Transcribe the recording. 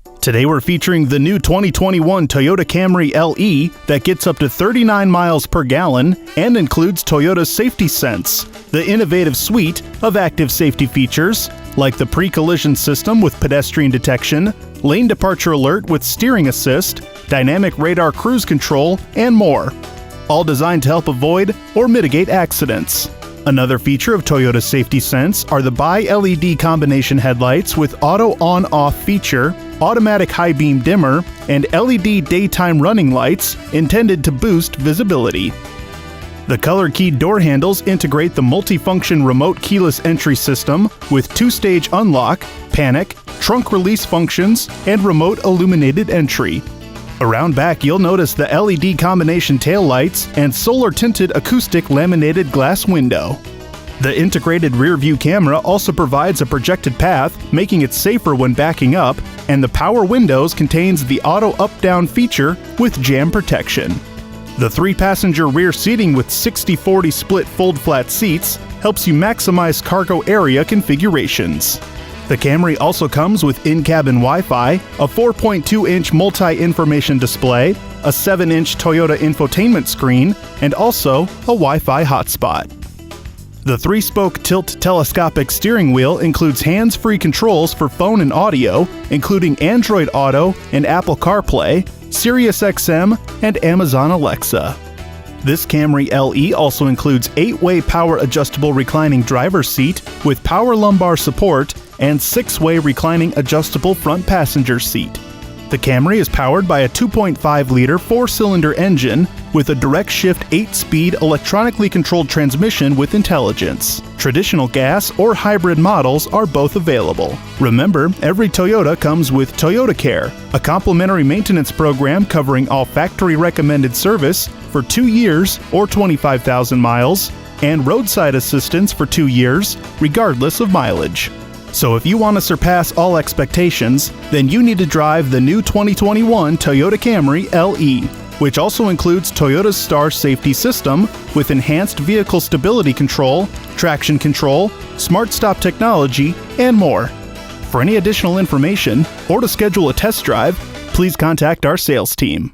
Today we're featuring the new 2021 Toyota Camry LE that gets up to 39 miles per gallon and includes Toyota's Safety Sense, the innovative suite of active safety features like the pre-collision system with pedestrian detection, lane departure alert with steering assist, dynamic radar cruise control, and more, all designed to help avoid or mitigate accidents. Another feature of Toyota's Safety Sense are the bi-LED combination headlights with auto on-off feature, automatic high beam dimmer, and LED daytime running lights intended to boost visibility. The color-keyed door handles integrate the multifunction remote keyless entry system with two-stage unlock, panic, trunk release functions, and remote illuminated entry. Around back, you'll notice the LED combination taillights and solar-tinted acoustic laminated glass window. The integrated rear-view camera also provides a projected path, making it safer when backing up, and the power windows contains the auto up-down feature with jam protection. The 3-passenger rear seating with 60/40 split fold-flat seats helps you maximize cargo area configurations. The Camry also comes with in-cabin Wi-Fi, a 4.2-inch multi-information display, a 7-inch Toyota infotainment screen, and also a Wi-Fi hotspot. The 3-spoke tilt telescopic steering wheel includes hands-free controls for phone and audio, including Android Auto and Apple CarPlay, Sirius XM, and Amazon Alexa. This Camry LE also includes 8-way power-adjustable reclining driver's seat with power lumbar support and 6-way reclining adjustable front passenger seat. The Camry is powered by a 2.5-liter 4-cylinder engine with a direct shift 8-speed electronically controlled transmission with intelligence. Traditional gas or hybrid models are both available. Remember, every Toyota comes with Toyota Care, a complimentary maintenance program covering all factory-recommended service for 2 years or 25,000 miles, and roadside assistance for 2 years, regardless of mileage. So if you want to surpass all expectations, then you need to drive the new 2021 Toyota Camry LE, which also includes Toyota's Star Safety System with enhanced vehicle stability control, traction control, smart stop technology, and more. For any additional information or to schedule a test drive, please contact our sales team.